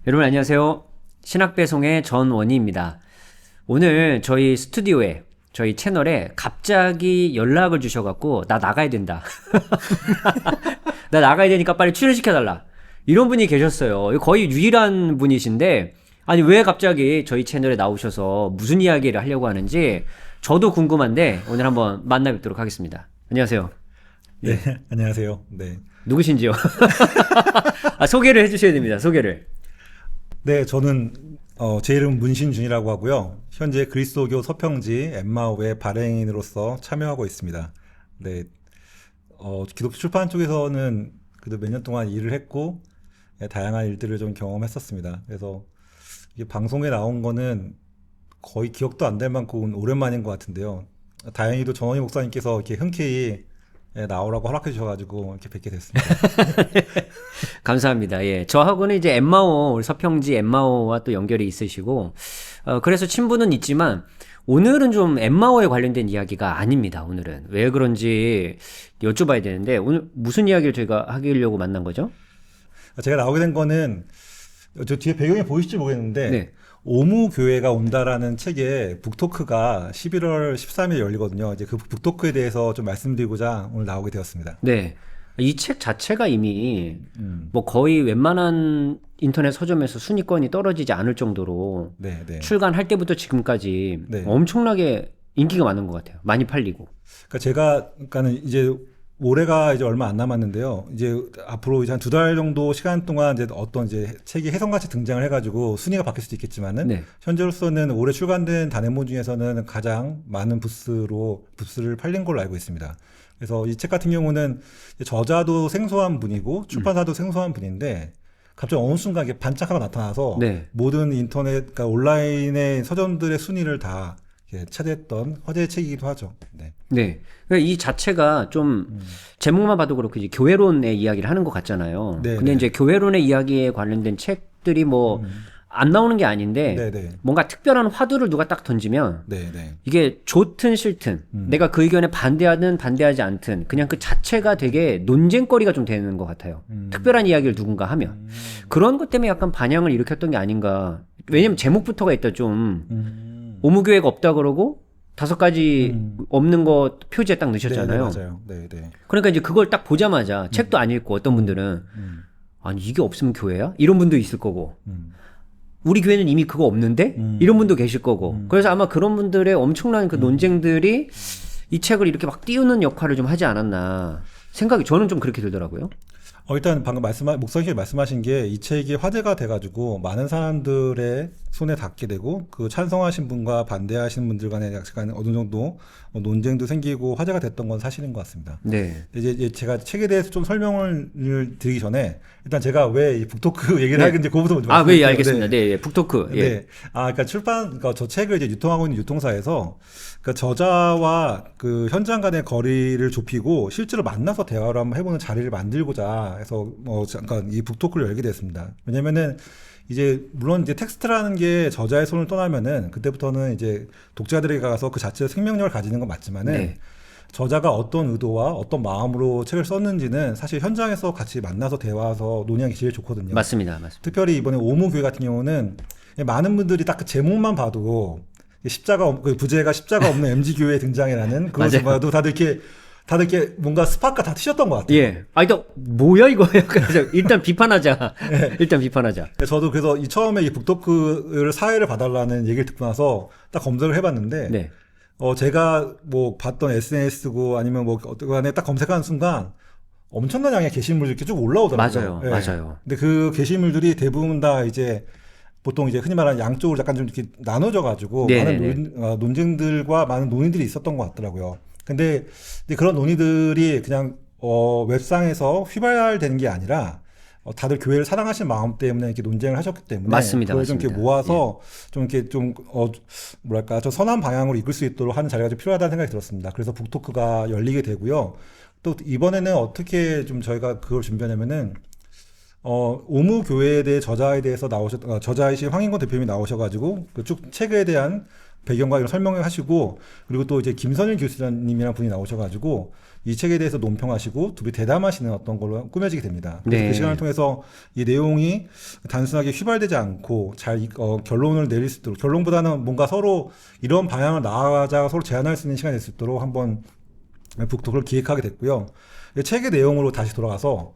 여러분 안녕하세요. 신학배송의 전원희입니다. 오늘 저희 스튜디오에 저희 채널에 갑자기 연락을 주셔갖고 나 나가야 된다. 나 나가야 되니까 빨리 출연시켜달라. 이런 분이 계셨어요. 거의 유일한 분이신데 아니 왜 갑자기 저희 채널에 나오셔서 무슨 이야기를 하려고 하는지 저도 궁금한데 오늘 한번 만나 뵙도록 하겠습니다. 안녕하세요. 네, 안녕하세요. 네. 누구신지요? 소개를 해주셔야 됩니다. 소개를. 네, 저는 제 이름은 문신준이라고 하고요. 현재 그리스도교 서평지 엠마오의 발행인으로서 참여하고 있습니다. 네, 기독교 출판 쪽에서는 그래도 몇 년 동안 일을 했고 다양한 일들을 좀 경험했었습니다. 그래서 이게 방송에 나온 거는 거의 기억도 안 될 만큼 오랜만인 것 같은데요. 다행히도 전원희 목사님께서 이렇게 흔쾌히 나오라고 허락해 주셔가지고 이렇게 뵙게 됐습니다. 감사합니다. 예. 저하고는 이제 엠마오, 우리 서평지 엠마오와 또 연결이 있으시고, 그래서 친분은 있지만, 오늘은 좀 엠마오에 관련된 이야기가 아닙니다. 오늘은. 왜 그런지 여쭤봐야 되는데, 오늘 무슨 이야기를 저희가 하려고 만난 거죠? 제가 나오게 된 거는, 저 뒤에 배경이 보이실지 모르겠는데, 네. 오무교회가 온다라는 책에 북토크가 11월 13일 열리거든요. 이제 그 북토크에 대해서 좀 말씀드리고자 오늘 나오게 되었습니다. 네. 이 책 자체가 이미 뭐 거의 웬만한 인터넷 서점에서 순위권이 떨어지지 않을 정도로 네, 네. 출간할 때부터 지금까지 네. 엄청나게 인기가 많은 것 같아요. 많이 팔리고. 그러니까는 이제 올해가 이제 얼마 안 남았는데요. 이제 앞으로 이제 한 2달 정도 시간 동안 이제 어떤 이제 책이 혜성같이 등장을 해가지고 순위가 바뀔 수도 있겠지만은 네. 현재로서는 올해 출간된 단행본 중에서는 가장 많은 부스를 팔린 걸로 알고 있습니다. 그래서 이 책 같은 경우는 저자도 생소한 분이고 출판사도 생소한 분인데 갑자기 어느 순간 이게 반짝하고 나타나서 네. 모든 인터넷, 그러니까 온라인의 서점들의 순위를 다 차지했던 화제의 책이기도 하죠. 네. 네. 그러니까 이 자체가 좀 제목만 봐도 그렇고 이제 교회론의 이야기를 하는 것 같잖아요. 네, 근데 네. 이제 교회론의 이야기에 관련된 책들이 뭐 안 나오는 게 아닌데 네, 네. 뭔가 특별한 화두를 누가 딱 던지면 네, 네. 이게 좋든 싫든 내가 그 의견에 반대하든 반대하지 않든 그냥 그 자체가 되게 논쟁거리가 좀 되는 것 같아요. 특별한 이야기를 누군가 하면 그런 것 때문에 약간 반향을 일으켰던 게 아닌가. 왜냐면 제목부터가 일단 좀 오무교회가 없다 그러고 5가지 없는 거 표지에 딱 넣으셨잖아요. 네, 맞아요. 네, 네. 그러니까 이제 그걸 딱 보자마자 책도 안 읽고 어떤 분들은 아니 이게 없으면 교회야? 이런 분도 있을 거고 우리 교회는 이미 그거 없는데? 이런 분도 계실 거고 그래서 아마 그런 분들의 엄청난 그 논쟁들이 이 책을 이렇게 막 띄우는 역할을 좀 하지 않았나 생각이 저는 좀 그렇게 들더라고요. 일단 방금 목사님이 말씀하신 게 이 책이 화제가 돼가지고 많은 사람들의 손에 닿게 되고 그 찬성하신 분과 반대하시는 분들 간에 약간 어느 정도 논쟁도 생기고 화제가 됐던 건 사실인 것 같습니다. 네. 이제 제가 책에 대해서 좀 설명을 드리기 전에 일단 제가 왜 이 북토크 얘기를 네. 하는지 그거부터 먼저 아, 왜 말씀드릴게요. 알겠습니다. 네, 예, 북토크. 예. 네. 그러니까 저 책을 이제 유통하고 있는 유통사에서 그러니까 저자와 그 현장 간의 거리를 좁히고 실제로 만나서 대화를 한번 해보는 자리를 만들고자 해서 잠깐 이 북토크를 열게 됐습니다. 왜냐면은 이제 물론 이제 텍스트라는 게 저자의 손을 떠나면은 그때부터는 이제 독자들에게 가서 그 자체의 생명력을 가지는 건 맞지만은 네. 저자가 어떤 의도와 어떤 마음으로 책을 썼는지는 사실 현장에서 같이 만나서 대화해서 논의하는 게 제일 좋거든요. 맞습니다. 맞습니다. 특별히 이번에 오무교회 같은 경우는 많은 분들이 딱 그 제목만 봐도 그 부제가 십자가 없는 MG교회 등장이라는 그것을 맞아요. 봐도 다들 이렇게 뭔가 스파크가 다 트셨던 것 같아요. 예. 아, 일단 뭐야 이거? 그래서 일단 비판하자. 일단 비판하자. 저도 그래서 처음에 이 북토크를 사회를 봐달라는 얘기를 듣고 나서 딱 검색을 해봤는데 네. 제가 뭐 봤던 SNS고 아니면 뭐 어떤 간에 딱 검색하는 순간 엄청난 양의 게시물들이 이렇게 쭉 올라오더라고요. 맞아요. 예. 맞아요. 근데 그 게시물들이 대부분 다 이제 보통 이제 흔히 말하는 양쪽으로 약간 좀 이렇게 나눠져 가지고 네네네. 많은 논쟁들과 많은 논의들이 있었던 것 같더라고요. 근데 그런 논의들이 그냥 웹상에서 휘발되는 게 아니라 다들 교회를 사랑하시는 마음 때문에 이렇게 논쟁을 하셨기 때문에 맞습니다. 그걸 좀 이렇게 맞습니다. 모아서 좀 이렇게 좀 뭐랄까 좀 선한 방향으로 이끌 수 있도록 하는 자리가 좀 필요하다는 생각이 들었습니다. 그래서 북토크가 열리게 되고요. 또 이번에는 어떻게 좀 저희가 그걸 준비하냐면은 오무교회에 대해 저자에 대해서 저자이신 황인권 대표님이 나오셔가지고 그 쭉 책에 대한 배경과 이런 설명을 하시고 그리고 또 이제 김선일 교수님이랑 분이 나오셔가지고 이 책에 대해서 논평하시고 둘이 대담하시는 어떤 걸로 꾸며지게 됩니다. 그래서 네. 그 시간을 통해서 이 내용이 단순하게 휘발되지 않고 잘 결론을 내릴 수 있도록 결론보다는 뭔가 서로 이런 방향을 나아가자 서로 제안할 수 있는 시간이 될 수 있도록 한번 북독을 기획하게 됐고요. 책의 내용으로 다시 돌아가서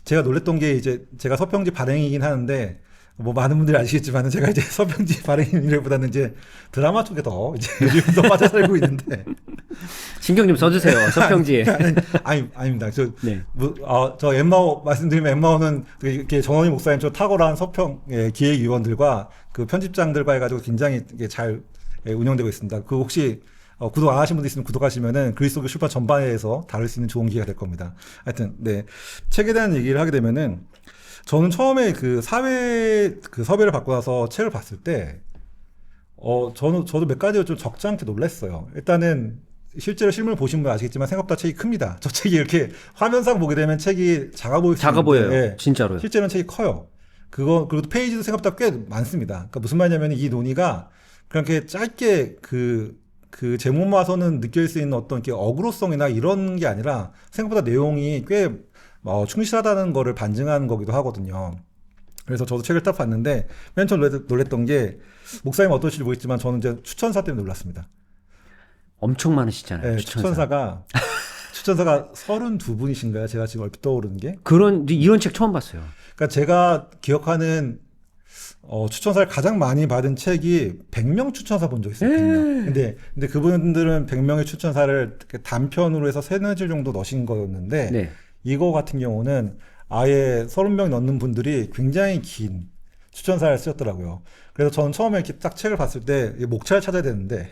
제가 놀랬던 게 이제 제가 서평지 발행이긴 하는데 뭐 많은 분들이 아시겠지만 제가 이제 서평지 발행인보다는 이제 드라마 쪽에 더 이제 요즘 더 빠져 살고 있는데 신경 좀 써주세요. 서평지에. 아닙니다. 네. 저 엠마오 말씀드리면 엠마오는 이렇게 정원희 목사님 저 탁월한 서평 기획위원들과 그 편집장들과 해가지고 굉장히 이게 잘 운영되고 있습니다. 그 혹시 구독 안 하신 분들 있으면 구독하시면은 그리스도교 출판 전반에서 다룰 수 있는 좋은 기회가 될 겁니다. 하여튼 네 책에 대한 얘기를 하게 되면은 저는 처음에 그 사회 그 섭외를 받고 나서 책을 봤을 때 저도 몇 가지로 좀 적지 않게 놀랐어요. 일단은 실제로 실물 보신 분 아시겠지만 생각보다 책이 큽니다. 저 책이 이렇게 화면상 보게 되면 책이 작아 보일 수 작아 보여요. 있는데 진짜로요. 실제로는 책이 커요. 그리고 페이지도 생각보다 꽤 많습니다. 그러니까 무슨 말이냐면 이 논의가 그렇게 짧게 그 제목만 봐서는 느낄 수 있는 어떤 이렇게 어그로성이나 이런 게 아니라 생각보다 내용이 꽤 충실하다는 거를 반증하는 거기도 하거든요. 그래서 저도 책을 딱 봤는데 맨 처음 놀랬던 게 목사님 어떠실지 모르겠지만 저는 이제 추천사 때문에 놀랐습니다. 엄청 많으시잖아요. 네, 추천사. 추천사가 32분이신가요? 제가 지금 얼핏 떠오르는 게. 이런 책 처음 봤어요. 그러니까 제가 기억하는 추천사를 가장 많이 받은 책이 100명 추천사 본 적 있어요. 100명. 근데 그분들은 100명의 추천사를 단편으로 해서 3-4줄 정도 넣으신 거였는데 네. 이거 같은 경우는 아예 30명 넣는 분들이 굉장히 긴 추천사를 쓰셨더라고요. 그래서 저는 처음에 이렇게 딱 책을 봤을 때 목차를 찾아야 되는데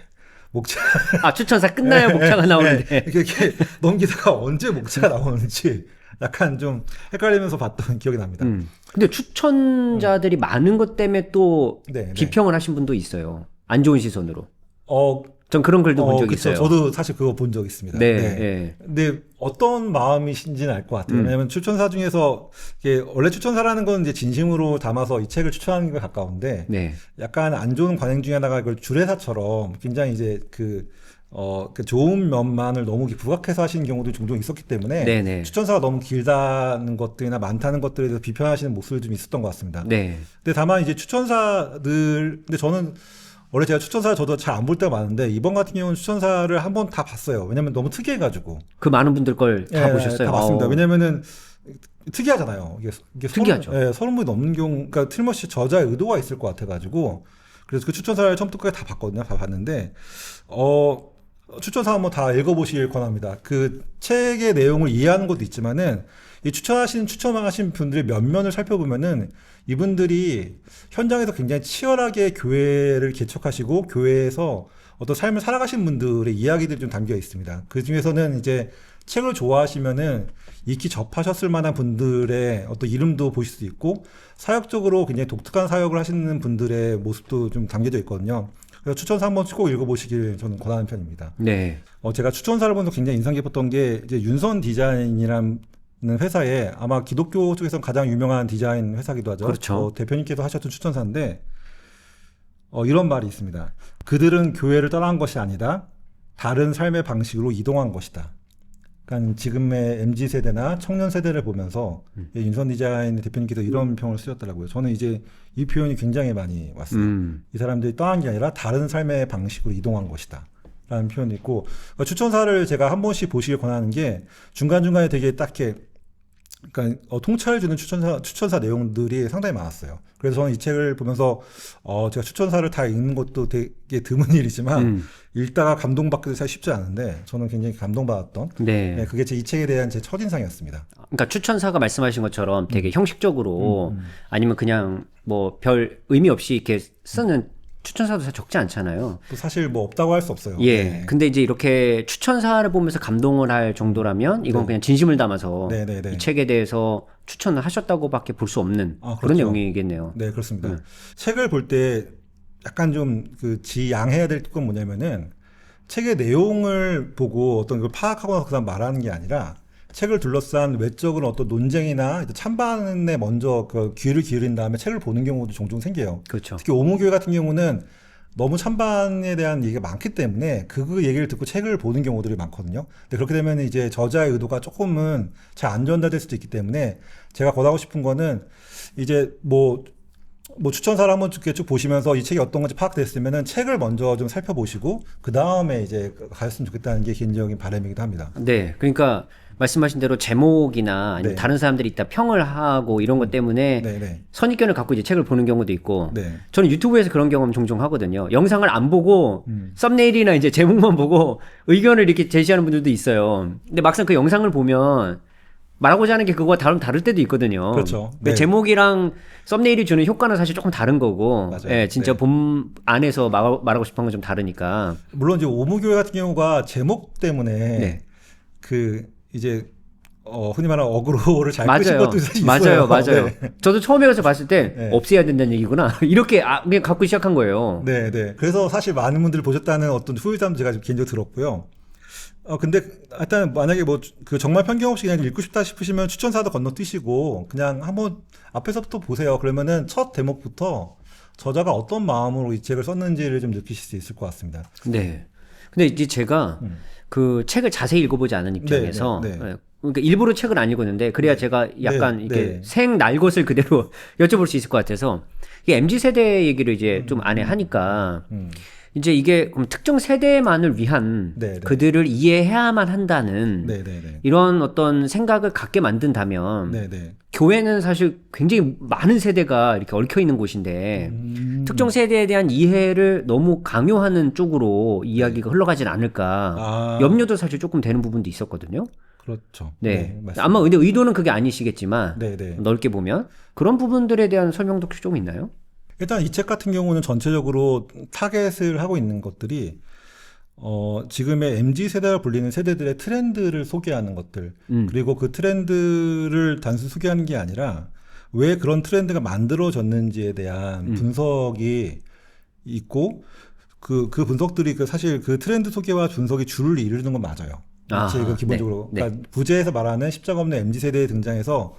추천사 끝나야 목차가 나오는데. 이렇게 넘기다가 언제 목차가 나오는지 약간 좀 헷갈리면서 봤던 기억이 납니다. 근데 추천자들이 많은 것 때문에 또 네. 비평을 하신 분도 있어요. 안 좋은 시선으로. 어, 전 그런 글도 본 적이 그쵸. 있어요. 저도 사실 그거 본 적 있습니다. 네. 네. 네. 근데 어떤 마음이신지는 알 것 같아요. 왜냐하면 추천사 중에서 이게 원래 추천사라는 건 이제 진심으로 담아서 이 책을 추천하는 게 가까운데 네. 약간 안 좋은 관행 중에 하나가 이걸 주례사처럼 굉장히 이제 그 좋은 면만을 너무 부각해서 하시는 경우도 종종 있었기 때문에 네네. 추천사가 너무 길다는 것들이나 많다는 것들에 대해서 비판하시는 모습이 좀 있었던 것 같습니다. 네. 근데 다만 이제 근데 저는 원래 제가 추천사 저도 잘 안 볼 때가 많은데 이번 같은 경우는 추천사를 한번 다 봤어요. 왜냐면 너무 특이해가지고. 그 많은 분들 걸 다 보셨어요? 다 봤습니다. 왜냐면은 특이하잖아요. 이게 특이하죠. 서른 분이 넘는 경우, 그러니까 틀림없이 저자의 의도가 있을 것 같아가지고 그래서 그 추천사를 처음부터 끝까지 다 봤거든요. 다 봤는데 추천사 한번 다 읽어보시길 권합니다. 그 책의 내용을 이해하는 것도 있지만은 이 추천하신 분들의 면면을 살펴보면은 이분들이 현장에서 굉장히 치열하게 교회를 개척하시고 교회에서 어떤 삶을 살아가신 분들의 이야기들이 좀 담겨 있습니다. 그 중에서는 이제 책을 좋아하시면은 익히 접하셨을 만한 분들의 어떤 이름도 보실 수 있고 사역적으로 굉장히 독특한 사역을 하시는 분들의 모습도 좀 담겨져 있거든요. 그래서 추천사 한번 꼭 읽어보시길 저는 권하는 편입니다. 네. 제가 추천사를 보면서 굉장히 인상 깊었던 게 이제 윤선 디자인이라는 회사에 아마 기독교 쪽에서 가장 유명한 디자인 회사기도 하죠. 그렇죠. 대표님께서 하셨던 추천사인데 이런 말이 있습니다. 그들은 교회를 떠난 것이 아니다. 다른 삶의 방식으로 이동한 것이다. 그러니까 지금의 MZ세대나 청년세대를 보면서 윤선 디자인 대표님께서 이런 평을 쓰셨더라고요. 저는 이제 이 표현이 굉장히 많이 왔어요. 이 사람들이 떠난 게 아니라 다른 삶의 방식으로 이동한 것이다. 라는 표현이 있고 추천사를 제가 한 번씩 보시길 권하는 게 중간중간에 되게 딱히 그러니까 통찰을 주는 추천사 내용들이 상당히 많았어요. 그래서 저는 이 책을 보면서 제가 추천사를 다 읽는 것도 되게 드문 일이지만 읽다가 감동받기도 사실 쉽지 않은데 저는 굉장히 감동받았던 네. 그게 이 책에 대한 제 첫인상이었습니다. 그러니까 추천사가 말씀하신 것처럼 되게 형식적으로 아니면 그냥 뭐 별 의미 없이 이렇게 쓰는 추천사도 사실 적지 않잖아요. 또 사실 뭐 없다고 할 수 없어요. 예. 네. 근데 이제 이렇게 추천사를 보면서 감동을 할 정도라면 이건 네. 그냥 진심을 담아서 네네네. 이 책에 대해서 추천을 하셨다고밖에 볼 수 없는 그런 그렇죠. 내용이겠네요. 네, 그렇습니다. 책을 볼 때 약간 좀 지양해야 될 건 뭐냐면은 책의 내용을 보고 어떤 걸 파악하고 나서 그다음 말하는 게 아니라 책을 둘러싼 외적인 어떤 논쟁이나 찬반에 먼저 귀를 기울인 다음에 책을 보는 경우도 종종 생겨요. 그렇죠. 특히 오무교회 같은 경우는 너무 찬반에 대한 얘기가 많기 때문에 그 얘기를 듣고 책을 보는 경우들이 많거든요. 근데 그렇게 되면 이제 저자의 의도가 조금은 잘 안 전달될 수도 있기 때문에 제가 권하고 싶은 거는 이제 뭐 추천사를 한번 쭉 보시면서 이 책이 어떤 건지 파악됐으면은 책을 먼저 좀 살펴보시고 그 다음에 이제 가셨으면 좋겠다는 게 개인적인 바람이기도 합니다. 네, 그러니까 말씀하신 대로 제목이나 아니면 네. 다른 사람들이 이따 평을 하고 이런 것 때문에 네네. 선입견을 갖고 이제 책을 보는 경우도 있고, 네. 저는 유튜브에서 그런 경험 종종 하거든요. 영상을 안 보고 음. 썸네일이나 이제 제목만 보고 의견을 이렇게 제시하는 분들도 있어요. 근데 막상 그 영상을 보면 말하고자 하는 게 그거와 다를 때도 있거든요. 그렇죠. 그 네. 제목이랑 썸네일이 주는 효과는 사실 조금 다른 거고, 맞아요. 예, 진짜 네. 본 안에서 말하고 싶은 건 좀 다르니까. 물론 이제 오무교회 같은 경우가 제목 때문에 네. 그 이제 흔히 말하는 어그로를 잘 끄신 맞아요. 것도 있어요. 맞아요. 네. 저도 처음에 가서 봤을 때 네. 없애야 된다는 얘기구나. 이렇게 그냥 갖고 시작한 거예요. 네, 네. 그래서 사실 많은 분들이 보셨다는 어떤 후일담도 제가 좀 개인적으로 들었고요. 근데 일단 만약에 뭐 그 정말 편견 없이 그냥 읽고 싶다 싶으시면 추천사도 건너뛰시고 그냥 한번 앞에서부터 보세요. 그러면은 첫 대목부터 저자가 어떤 마음으로 이 책을 썼는지를 좀 느끼실 수 있을 것 같습니다. 네. 근데 이제 제가 그 책을 자세히 읽어보지 않은 입장에서 네, 네, 네. 예, 그러니까 일부러 책을 안 읽었는데 그래야 제가 약간 네, 이렇게 네. 생 것을 그대로 여쭤볼 수 있을 것 같아서 이 MZ 세대 얘기를 이제 좀 안에 하니까 음. 이제 이게 그럼 특정 세대만을 위한 네, 네. 그들을 이해해야만 한다는 네, 네, 네. 이런 어떤 생각을 갖게 만든다면 네, 네. 교회는 사실 굉장히 많은 세대가 이렇게 얽혀 있는 곳인데 특정 세대에 대한 이해를 너무 강요하는 쪽으로 이야기가 흘러가진 않을까 아. 염려도 사실 조금 되는 부분도 있었거든요. 그렇죠. 네. 맞습니다. 아마 근데 의도는 그게 아니시겠지만 네, 네. 넓게 보면 그런 부분들에 대한 설명도 혹시 좀 있나요? 일단 이 책 같은 경우는 전체적으로 타겟을 하고 있는 것들이 지금의 MZ 세대라 불리는 세대들의 트렌드를 소개하는 것들 그리고 그 트렌드를 단순 소개하는 게 아니라 왜 그런 트렌드가 만들어졌는지에 대한 분석이 있고 그 분석들이 사실 그 트렌드 소개와 분석이 줄을 이루는 건 맞아요. 이 책은 기본적으로 네, 그러니까 부제에서 말하는 십자가 없는 MZ 세대에 등장해서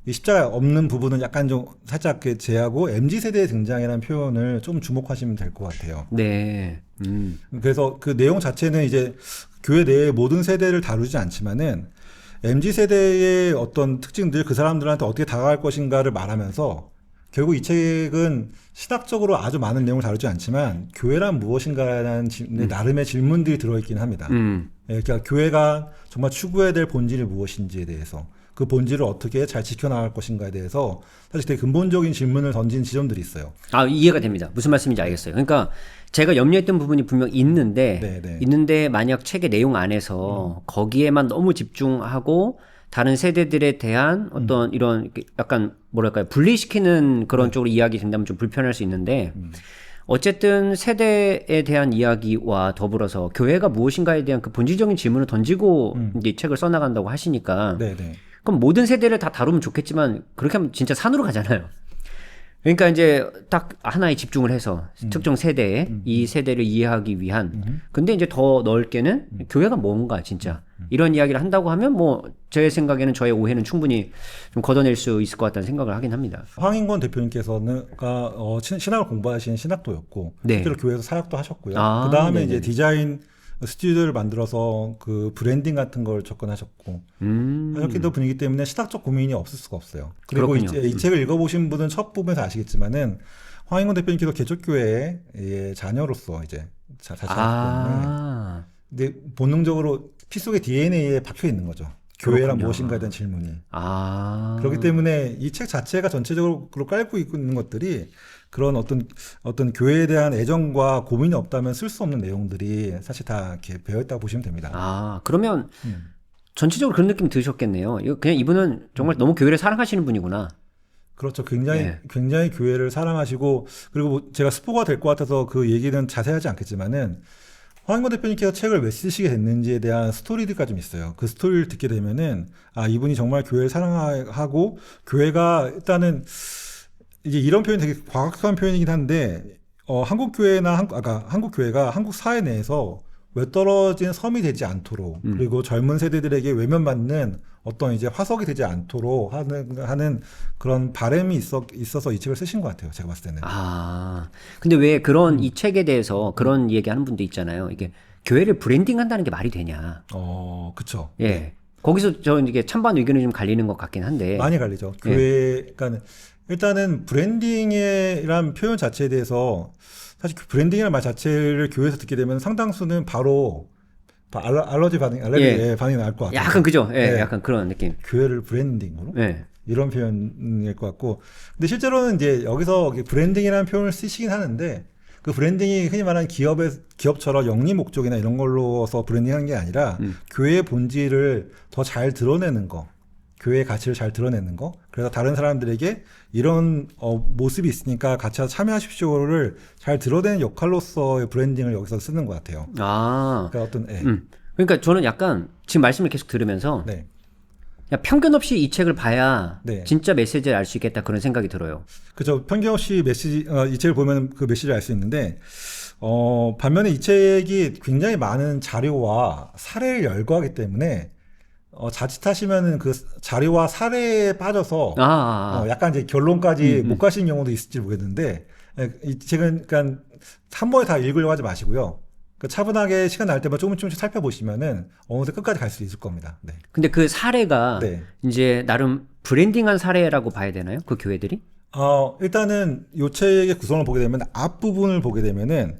이 십자가 없는 부분은 약간 좀 살짝 제하고 MZ 세대의 등장이라는 표현을 좀 주목하시면 될 것 같아요. 네. 그래서 그 내용 자체는 이제 교회 내의 모든 세대를 다루지 않지만은 MZ 세대의 어떤 특징들, 그 사람들한테 어떻게 다가갈 것인가를 말하면서 결국 이 책은 신학적으로 아주 많은 내용을 다루지 않지만 교회란 무엇인가라는 나름의 질문들이 들어있긴 합니다. 그러니까 교회가 정말 추구해야 될 본질이 무엇인지에 대해서 그 본질을 어떻게 잘 지켜나갈 것인가에 대해서 사실 되게 근본적인 질문을 던진 지점들이 있어요. 이해가 됩니다. 무슨 말씀인지 알겠어요. 그러니까 제가 염려했던 부분이 분명 있는데 네. 있는데 만약 책의 내용 안에서 거기에만 너무 집중하고 다른 세대들에 대한 어떤 이런 약간 뭐랄까요 분리시키는 그런 쪽으로 이야기 된다면 좀 불편할 수 있는데 어쨌든 세대에 대한 이야기와 더불어서 교회가 무엇인가에 대한 그 본질적인 질문을 던지고 이제 책을 써나간다고 하시니까 네네. 그럼 모든 세대를 다 다루면 좋겠지만 그렇게 하면 진짜 산으로 가잖아요. 그러니까 이제 딱 하나에 집중을 해서 특정 세대에 이 세대를 이해하기 위한 근데 이제 더 넓게는 교회가 뭔가 진짜 이런 이야기를 한다고 하면 뭐 제 생각에는 저의 오해는 충분히 좀 걷어낼 수 있을 것 같다는 생각을 하긴 합니다. 황인권 대표님께서는 신학을 공부하신 신학도였고 네. 실제로 교회에서 사역도 하셨고요. 아, 그 다음에 네네. 이제 디자인 스튜디오를 만들어서 그 브랜딩 같은 걸 접근하셨고 하셨기도 분이기 때문에 신학적 고민이 없을 수가 없어요. 그리고 그렇군요. 이제 이 책을 읽어보신 분은 첫 부분에서 아시겠지만은 황인권 대표님께서 개척교회의 자녀로서 이제 자취하셨기 때문에 근데 본능적으로 피 속의 DNA에 박혀 있는 거죠. 교회란 그렇군요. 무엇인가에 대한 질문이. 아. 그렇기 때문에 이 책 자체가 전체적으로 깔고 있는 것들이 그런 어떤 교회에 대한 애정과 고민이 없다면 쓸 수 없는 내용들이 사실 다 이렇게 배어 있다고 보시면 됩니다. 그러면 전체적으로 그런 느낌 드셨겠네요. 그냥 이분은 정말 너무 교회를 사랑하시는 분이구나. 그렇죠. 굉장히 네. 굉장히 교회를 사랑하시고 그리고 뭐 제가 스포가 될 것 같아서 그 얘기는 자세하지 않겠지만은 황인권 대표님께서 책을 왜 쓰시게 됐는지에 대한 스토리가 좀 있어요. 그 스토리를 듣게 되면은 이분이 정말 교회를 사랑하고 교회가 일단은 이제 이런 표현이 되게 과학한 표현이긴 한데 한국 교회나 한국 교회가 한국 사회 내에서 외떨어진 섬이 되지 않도록 그리고 젊은 세대들에게 외면받는 어떤 이제 화석이 되지 않도록 하는 그런 바람이 있어서 이 책을 쓰신 것 같아요. 제가 봤을 때는. 아, 근데 왜 그런 이 책에 대해서 그런 얘기하는 분도 있잖아요. 이게 교회를 브랜딩한다는 게 말이 되냐? 그쵸. 예. 네. 거기서 저 이게 찬반 의견이 좀 갈리는 것 같긴 한데. 많이 갈리죠. 그러니까 일단은 브랜딩이란 표현 자체에 대해서 사실 그 브랜딩이라는 말 자체를 교회에서 듣게 되면 상당수는 바로 알러지 반응이 나올 것 같아요. 약간 그죠? 예, 네. 약간 그런 느낌. 교회를 브랜딩으로? 예. 이런 표현일 것 같고. 근데 실제로는 이제 여기서 브랜딩이라는 표현을 쓰시긴 하는데 그 브랜딩이 흔히 말하는 기업처럼 영리 목적이나 이런 걸로서 브랜딩하는 게 아니라 교회의 본질을 더 잘 드러내는 거. 교회의 가치를 잘 드러내는 거. 그래서 다른 사람들에게 이런 모습이 있으니까 같이 참여하십시오를 잘 드러내는 역할로서의 브랜딩을 여기서 쓰는 것 같아요. 아. 그러니까 그러니까 저는 약간 지금 말씀을 계속 들으면서 네. 야, 편견 없이 이 책을 봐야 네. 진짜 메시지를 알 수 있겠다 그런 생각이 들어요. 그죠. 편견 없이 이 책을 보면 그 메시지를 알 수 있는데, 반면에 이 책이 굉장히 많은 자료와 사례를 열거하기 때문에, 자칫하시면은 그 자료와 사례에 빠져서, 약간 이제 결론까지 못 가시는 경우도 있을지 모르겠는데, 이 책은 그러니까 한 번에 다 읽으려고 하지 마시고요. 차분하게 시간 날 때마다 조금씩 살펴보시면은 어느새 끝까지 갈 수 있을 겁니다. 네. 근데 그 사례가 네. 이제 나름 브랜딩한 사례라고 봐야 되나요? 그 교회들이? 일단은 요 책의 구성을 보게 되면 앞부분을 보게 되면은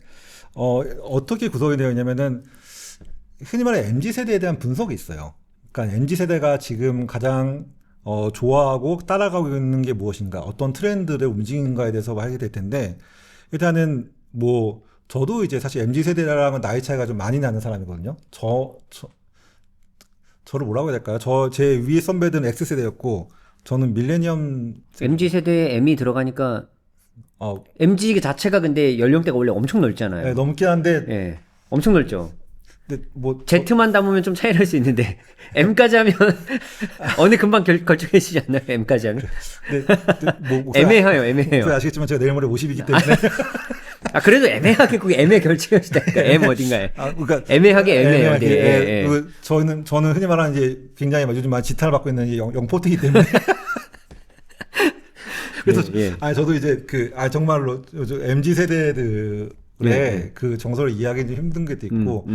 어떻게 구성이 되어 있냐면은 흔히 말해 MZ세대에 대한 분석이 있어요. 그러니까 MZ세대가 지금 가장 좋아하고 따라가고 있는 게 무엇인가, 어떤 트렌드를 움직이는가에 대해서 하게 될 텐데, 일단은 저도 이제 사실 MZ세대랑은 나이 차이가 좀 많이 나는 사람이거든요. 저를 뭐라고 해야 될까요? 제 위에 선배들은 X세대였고, 저는 밀레니엄. MZ세대에 M이 들어가니까 MZ 자체가 근데 연령대가 원래 엄청 넓잖아요. 네, 넘긴 한데. 예. 엄청 넓죠. 근데 Z만 담으면 좀 차이 날 수 있는데 M까지 하면 어느 금방 결정해지지 않나요? M까지 하면? 애매해요. 아시겠지만 제가 내일 모레 50이기 때문에. 그래도 애매하게 그게 애매결정이시다니까. M 어딘가에. 그러니까 애매하게 애매해요. 저는 흔히 말하는 이제 굉장히 요즘 많이 지탄을 받고 있는 영포트이기 때문에. 그래서 저도 이제 정말로 MZ 세대들의 그 정서를 이해하기 좀 힘든 게 있고,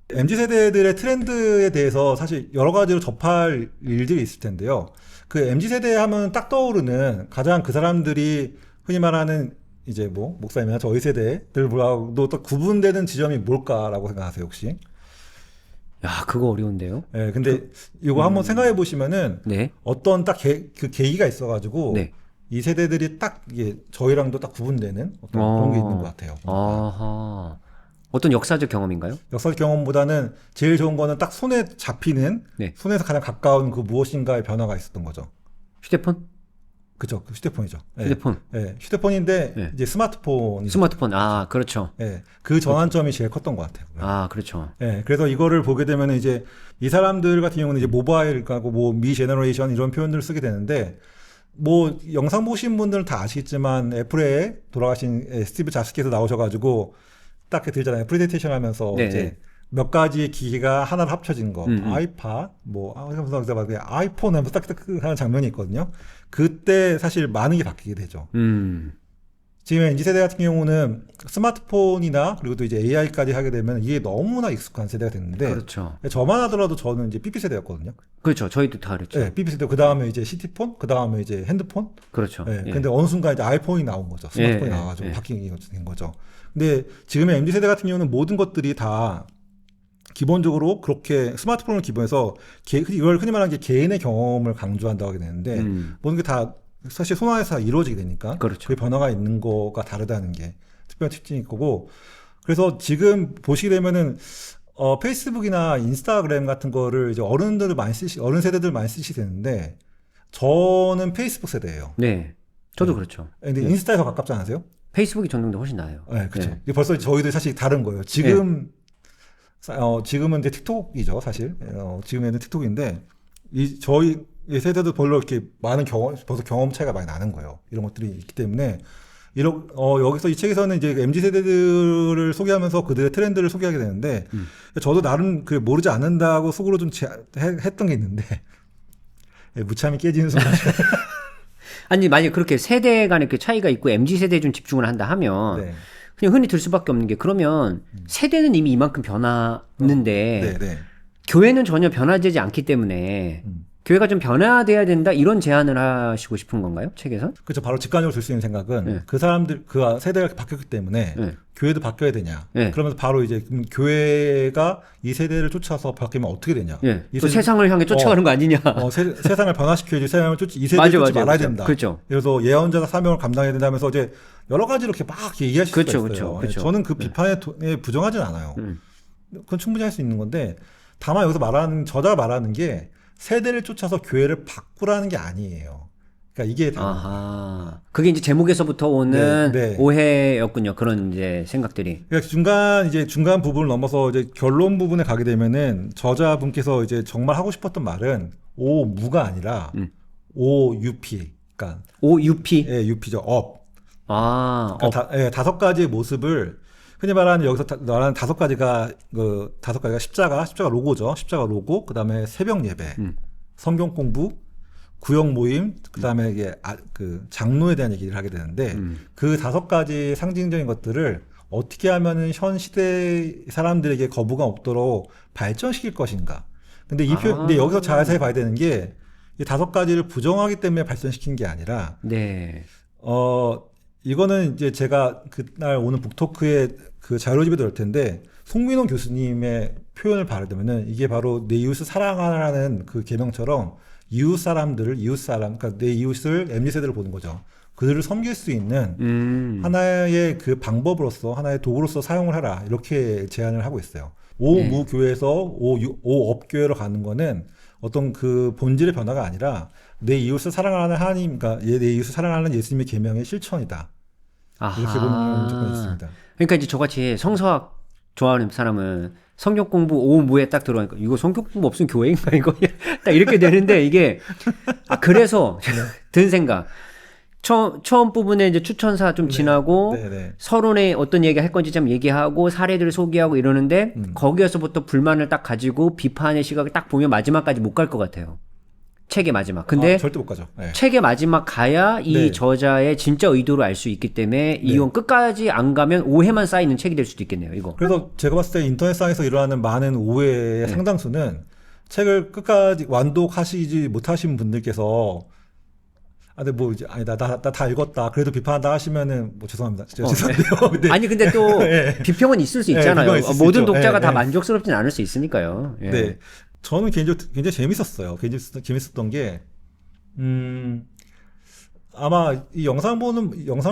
MZ 세대들의 트렌드에 대해서 사실 여러 가지로 접할 일들이 있을 텐데요. 그 MZ 세대 하면 딱 떠오르는 가장 그 사람들이 흔히 말하는 이제 목사님이나 저희 세대들보다도 또 구분되는 지점이 뭘까라고 생각하세요, 혹시? 야, 그거 어려운데요? 네, 근데 이거 한번 생각해 보시면은 어떤 딱 그 계기가 있어가지고 이 세대들이 딱 이게 저희랑도 딱 구분되는 어떤 그런 게 있는 것 같아요. 아하. 어떤 역사적 경험인가요? 역사적 경험보다는 제일 좋은 거는 딱 손에 잡히는 손에서 가장 가까운 그 무엇인가의 변화가 있었던 거죠. 휴대폰? 그죠, 휴대폰이죠. 휴대폰. 네, 휴대폰인데 이제 스마트폰. 그렇죠. 네, 그 전환점이 제일 컸던 것 같아요. 그렇죠. 네, 그래서 이거를 보게 되면 이제 이 사람들 같은 경우는 이제 모바일, 미 제너레이션 이런 표현들을 쓰게 되는데, 영상 보신 분들은 다 아시겠지만 애플에 돌아가신 스티브 잡스께서 나오셔가지고 딱 들잖아요. 프레젠테이션 하면서 이제 몇 가지 기기가 하나로 합쳐진 거, 아이팟, 아이폰 하면서 딱 하는 장면이 있거든요. 그때 사실 많은 게 바뀌게 되죠. 지금 MZ세대 같은 경우는 스마트폰이나 그리고 또 이제 AI까지 하게 되면 이게 너무나 익숙한 세대가 됐는데, 그렇죠. 저만 하더라도 저는 이제 PP세대였거든요. 그렇죠. 저희도 다 그랬죠. 네, PP세대. 그 다음에 이제 CT폰, 그 다음에 이제 핸드폰. 그렇죠. 네, 근데 어느 순간 이제 아이폰이 나온 거죠. 스마트폰이 나와가지고 바뀌게 된 거죠. 근데 지금의 MZ세대 같은 경우는 모든 것들이 다 기본적으로 그렇게 스마트폰을 기본해서 이걸 흔히 말하는 게 개인의 경험을 강조한다고 하게 되는데, 모든 게 다 사실 손 안에서 이루어지게 되니까 그 변화가 있는 거가 다르다는 게 특별한 특징일 거고, 그래서 지금 보시게 되면은 페이스북이나 인스타그램 같은 거를 이제 어른 세대들 많이 쓰시는데, 저는 페이스북 세대예요. 네, 저도 그렇죠. 근데 인스타에 더 가깝지 않으세요? 페이스북이 전용도 훨씬 나아요. 네, 그렇죠. 벌써 저희도 사실 다른 거예요. 지금은 이제 틱톡이죠, 사실. 지금에는 틱톡인데, 저희 세대도 별로 이렇게 많은 벌써 경험 차이가 많이 나는 거예요. 이런 것들이 있기 때문에, 여기서 이 책에서는 이제 MZ 세대들을 소개하면서 그들의 트렌드를 소개하게 되는데, 저도 나름 그 모르지 않는다고 속으로 좀 했던 게 있는데, 무참히 깨지는 순간. 아니 만약 그렇게 세대 간의 그 차이가 있고 MZ 세대에 좀 집중을 한다 하면 네. 그냥 흔히 들 수밖에 없는 게 그러면 세대는 이미 이만큼 변하는데 네, 네. 교회는 전혀 변화되지 않기 때문에 교회가 좀 변화돼야 된다 이런 제안을 하시고 싶은 건가요? 책에서? 그렇죠. 바로 직관적으로 들 수 있는 생각은 네. 그 사람들, 그 세대가 바뀌었기 때문에 네. 교회도 바뀌어야 되냐. 네. 그러면서 바로 이제 교회가 이 세대를 쫓아서 바뀌면 어떻게 되냐. 예. 이 또 세대- 세상을 향해 쫓아가는 거 아니냐? 세상을 변화시켜야지 세상을 이 세대를 맞아, 쫓지 맞아. 말아야 그렇죠. 된다. 그렇죠. 그래서 예언자가 사명을 감당해야 된다면서 이제 여러 가지로 이렇게 막 얘기하실 그렇죠, 수가 있어요. 그렇죠, 그렇죠. 저는 그 비판에 부정하진 않아요. 그건 충분히 할 수 있는 건데, 다만 여기서 저자가 말하는 게 세대를 쫓아서 교회를 바꾸라는 게 아니에요. 그러니까 이게 아하. 그게 이제 제목에서부터 오는 네, 네. 오해였군요. 그런 이제 생각들이. 그러니까 중간 부분을 넘어서 이제 결론 부분에 가게 되면은 저자분께서 이제 정말 하고 싶었던 말은 오무가 아니라 오UP. 그러니까 OUP. 예, UP죠. 업. 아, 그러니까 5가지의 모습을 흔히 말하는 여기서 말하는 5가지가 그 5가지가 십자가 로고죠. 십자가 로고, 그다음에 새벽 예배, 성경 공부, 구역 모임, 그다음에 이게 그 장로에 대한 얘기를 하게 되는데 그 5가지 상징적인 것들을 어떻게 하면은 현 시대 사람들에게 거부감 없도록 발전시킬 것인가. 근데 근데 여기서 자세히 봐야 되는 게 이 5가지를 부정하기 때문에 발전시킨 게 아니라 네. 이거는 이제 제가 그날 오는 북토크에 그 자료집에 넣을 텐데, 송민호 교수님의 표현을 바르자면은 이게 바로 내 이웃을 사랑하라는 그 계명처럼 이웃 사람들을 그러니까 내 이웃을 MZ세대를 보는 거죠. 그들을 섬길 수 있는 하나의 그 방법으로서, 하나의 도구로서 사용을 하라, 이렇게 제안을 하고 있어요. 오무교회에서 오업교회로 가는 거는 어떤 그 본질의 변화가 아니라 내 이웃을 사랑하는 하나님, 그러니까 내 이웃을 사랑하는 예수님의 계명의 실천이다. 이렇게 보는 접근이 있습니다. 그러니까 이제 저같이 성서학 좋아하는 사람은 성경 공부 오무에 딱 들어가니까 이거 성경 공부 없으면 교회인가 이거 딱 이렇게 되는데 이게 그래서 든 생각. 처음 부분에 이제 추천사 좀 지나고 네. 서론에 어떤 얘기 할 건지 좀 얘기하고 사례들을 소개하고 이러는데 거기에서부터 불만을 딱 가지고 비판의 시각을 딱 보면 마지막까지 못 갈 것 같아요. 책의 마지막. 근데 절대 못 가죠. 네. 책의 마지막 가야 이 네. 저자의 진짜 의도를 알 수 있기 때문에 이건 끝까지 안 가면 오해만 쌓이는 책이 될 수도 있겠네요. 이거. 그래서 제가 봤을 때 인터넷상에서 일어나는 많은 오해의 상당수는 책을 끝까지 완독하시지 못하신 분들께서 근데 뭐 이제 나 다 읽었다. 그래도 비판한다 하시면은 뭐 죄송합니다. 진짜 죄송한데요. 근데 아니 근데 또 비평은 있을 수 있잖아요. 비평은 있을 수 모든 있죠. 독자가 다 네. 만족스럽진 않을 수 있으니까요. 예. 네. 저는 개인적으로 굉장히 재밌었어요. 재밌었던 게, 아마 이 영상을